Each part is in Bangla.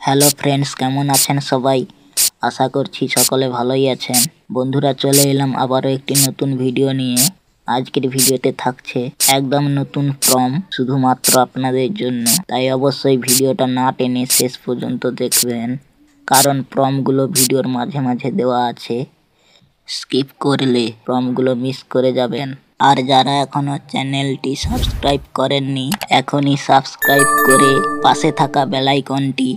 হ্যালো ফ্রেন্ডস, কেমন আছেন সবাই? আশা করছি সকলে ভালোই আছেন। বন্ধুরা, চলে এলাম আবারও একটি নতুন ভিডিও নিয়ে। আজকের ভিডিওতে থাকছে একদম নতুন ফর্ম, শুধুমাত্র আপনাদের জন্য। তাই অবশ্যই ভিডিওটা না টেনে শেষ পর্যন্ত দেখবেন, কারণ ফর্মগুলো ভিডিওর মাঝে মাঝে দেওয়া আছে। স্কিপ করলে ফর্মগুলো মিস করে যাবেন। আর যারা এখনো চ্যানেলটি সাবস্ক্রাইব করেননি, এখনই সাবস্ক্রাইব করে পাশে থাকা বেল আইকনটি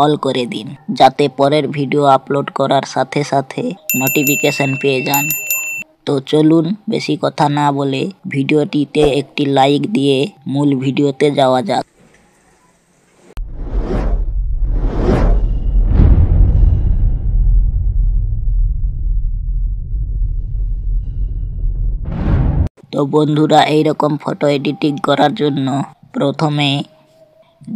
অল করে দিন, যাতে পরের ভিডিও আপলোড করার সাথে সাথে নোটিফিকেশন পেয়ে যান। তো চলুন বেশি কথা না বলে ভিডিওটিতে একটি লাইক দিয়ে মূল ভিডিওতে যাওয়া যাক। তো বন্ধুরা, এইরকম ফটো এডিটিং করার জন্য প্রথমে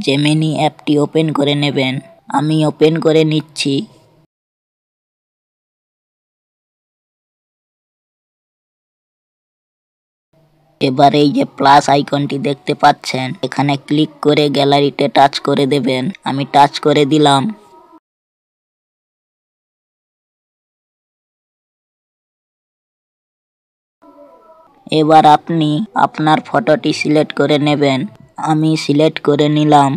জেমিনি অ্যাপটি ওপেন করে নেবেন। আমি ওপেন করে নিচ্ছি। এবার এই যে প্লাস আইকনটি দেখতে পাচ্ছেন, এখানে ক্লিক করে গ্যালারিতে টাচ করে দেবেন। আমি টাচ করে দিলাম। এবার আপনি আপনার ফটোটি সিলেক্ট করে নেবেন। আমি সিলেক্ট করে নিলাম।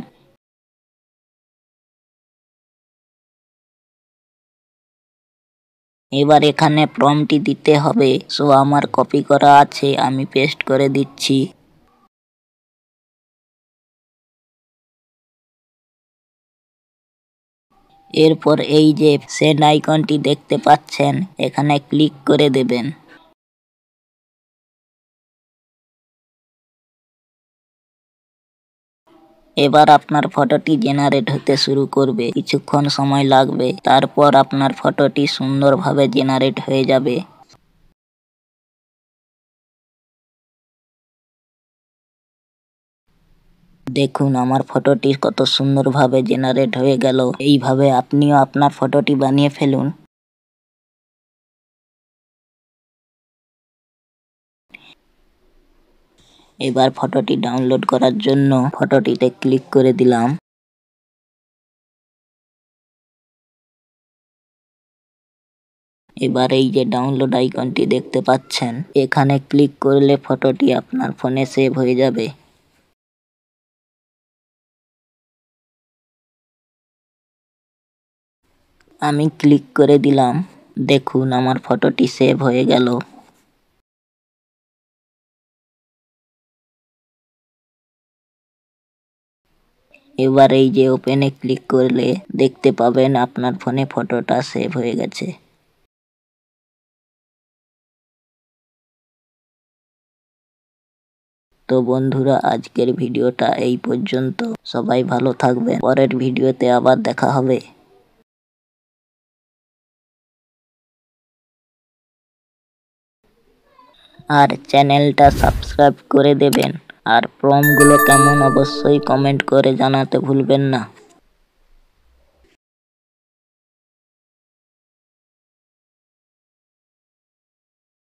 এবার এখানে প্রম্পটটি দিতে হবে। সো আমার কপি করা আছে, আমি পেস্ট করে দিচ্ছি। এরপর এই যে সেন্ড আইকনটি দেখতে পাচ্ছেন, এখানে ক্লিক করে দেবেন। এবার আপনার ফটোটি জেনারেট হতে শুরু করবে। কিছুক্ষণ সময় লাগবে, তারপর আপনার ফটোটি সুন্দরভাবে জেনারেট হয়ে যাবে। দেখুন আমার ফটোটি কত সুন্দরভাবে জেনারেট হয়ে গেল। এইভাবে আপনিও আপনার ফটোটি বানিয়ে ফেলুন। এবার ফটোটি ডাউনলোড করার জন্য ফটোটিতে ক্লিক করে দিলাম। এবার এই যে ডাউনলোড আইকনটি দেখতে পাচ্ছেন, এখানে ক্লিক করলে ফটোটি আপনার ফোনে সেভ হয়ে যাবে। আমি ক্লিক করে দিলাম। দেখুন আমার ফটোটি সেভ হয়ে গেল। এবার এই যে ওপেনে ক্লিক করলে দেখতে পাবেন আপনার ফোনে ফটোটা সেভ হয়ে গেছে। তো বন্ধুরা, আজকের ভিডিওটা এই পর্যন্ত। সবাই ভালো থাকবেন। পরের ভিডিওতে আবার দেখা হবে। আর চ্যানেলটা সাবস্ক্রাইব করে দেবেন। আর প্রম্পটগুলো কেমন অবশ্যই কমেন্ট করে জানাতে ভুলবেন না।